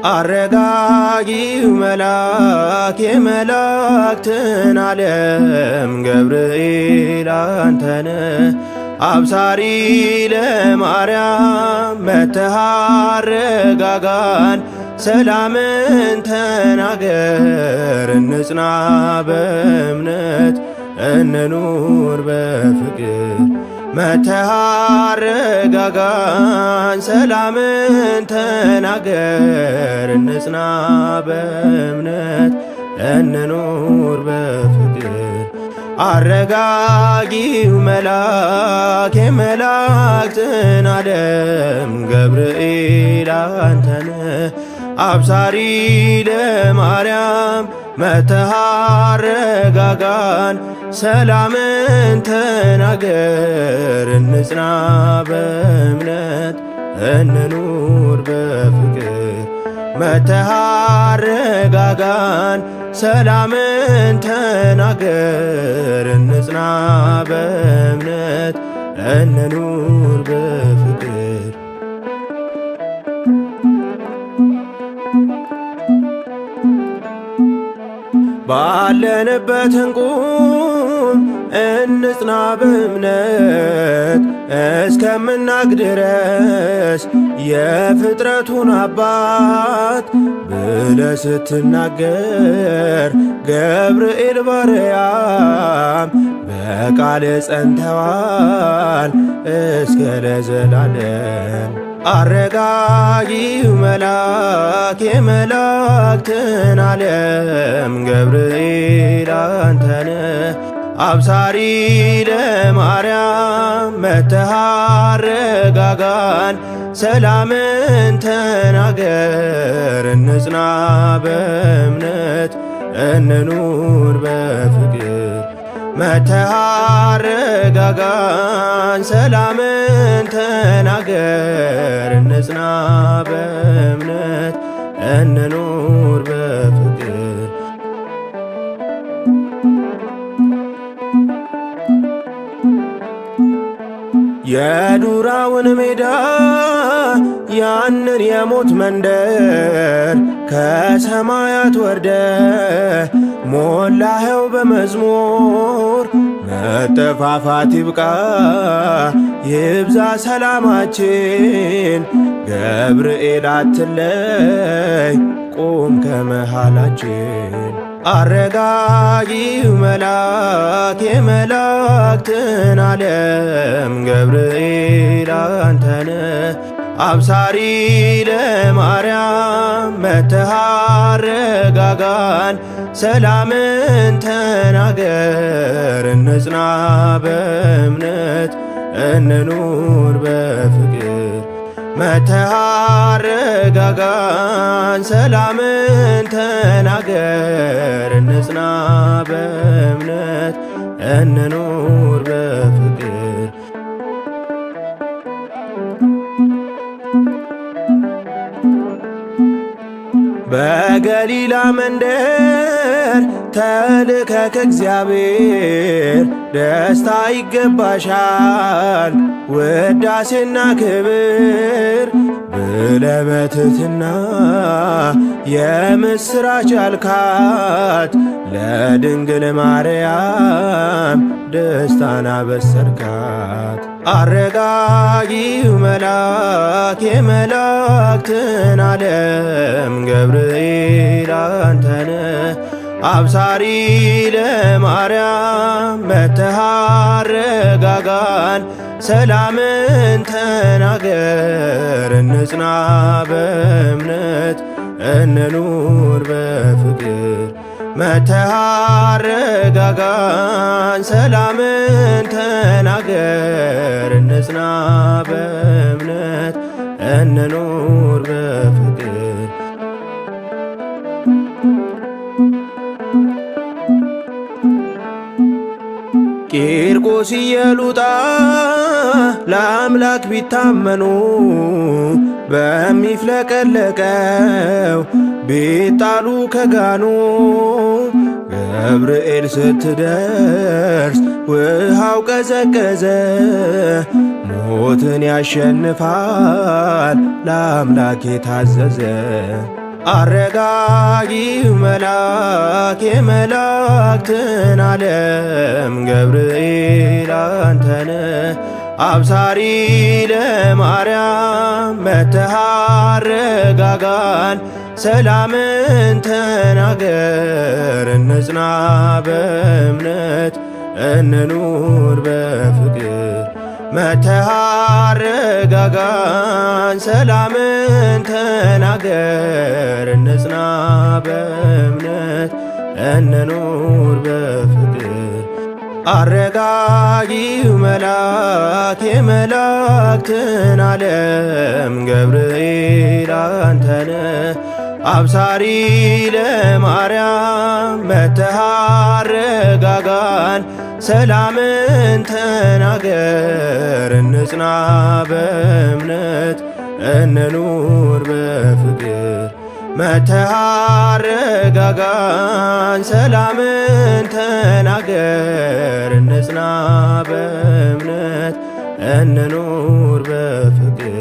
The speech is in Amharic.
አረጋጊው መልአክ የመላእክትን ዓለም ገብርኤል አንተነ አብሳሪ ለማርያም መጥተህ አረጋጋን ሰላምን ተናገር እንጽና በእምነት እንኑር በፍቅር መጥተህ አረጋጋን ሰላምን ተናገር እንጽና በእምነት እንኑር በፍቅር አረጋጊው መልአክ የመላእክትን ዓለም ገብርኤል አንተነ አብሳሪ ለማርያም መጥተህ አረጋጋን ሰላምን ተናገር እንጽና በእምነት እንኑር በፍቅር መጥተህ አረጋጋን ሰላምን ተናገር እንጽና በእምነት እንኑር በፍቅር ባለንበት እንቁም እንጽና በእምነት እስከምናውቅ ድረስ የፍጥረቱን አባት ብለህ ስትናገር ገብርኤል ባርያም በቃል ጸንተዋል እስከ ለዘላለም። አረጋጊው መልአክ የመላእክትን ዓለም ገብርኤል አንተነ አብሳሪ ለማርያም መጥተህ አረጋጋን ሰላምን ተናገር እንጽና በእምነት እንኑር በፍቅር መጥተህ አረጋጋን ሰላምን ተናገር እንጽና በእምነት እንኑር በፍቅር የዱራውን ሜዳ ያንን የሞት መንደር ከሰማያት ወርደ ሞላኸው በመዝሙር መጠፋፋት ይብቃ ይብዛ ሰላማችን ገብርኤል አትለይ ቁም ከመሃላችን። አረጋጊው መልአክ የመላእክትን ዓለም ገብርኤል አንተነ አብሳሪ ለማርያም መጥተህ አረጋጋን ሰላምን ተናገር እንጽና በእምነት እንኑር በፍቅር መጥተህ አረጋጋን ሰላምን ተናገር እንጽና በእምነት እንኑር በፍቅር በገሊላ መንደር ተልከህ ከእግዚአብሔር ደስታ ይገባሻል ውዳሴና ክብር ብለህ በትሕትና የምስራች አልካት ለድንግል ማርያም ደስታን አበሰርካት። አረጋጊው መልአክ የመላእክትን ዓለም ገብርኤል አንተነ አብሳሪ ለማርያም መጥተህ አረጋጋን ሰላምን ተናገር እንጽና በእምነት እንኑር በፍቅር መጥተህ አረጋጋን ሰላምን ተናገር እንጽና በእምነት እንኑር በፍቅር ቂርቆስ ኢየሉጣ ለአምላክ ቢታመኑ በሚፍለቀለቀው ቢጣሉ ከጋኑ ገብርኤል ስትደርስ ውሃው ቀዘቀዘ። ሞትን ያሸንፋል ለአምላክ የታዘዘ አረጋጊው መልአክ የመላእክትን ዓለም ገብርኤል አንተነ አብሳሪ ለማርያም መተህ አረጋጋን ሰላምን ተናገር እንጽና በእምነት እንኑር በፍቅር መተህ አረጋጋን ሰላምን ተናገር እንጽና በእምነት እንኑር በፍቅር አረጋጊው መልአክ የመላእክትን ዓለም ገብርኤል አንተነ አብሳሪ ለማርያም መተህ አረጋጋን ሰላምን ተናገር እንጽና በእምነት እንኑር በፍቅር መተህ አረጋጋን ሰላምን ተናገር እንጽና በእምነት እንኑር በፍቅር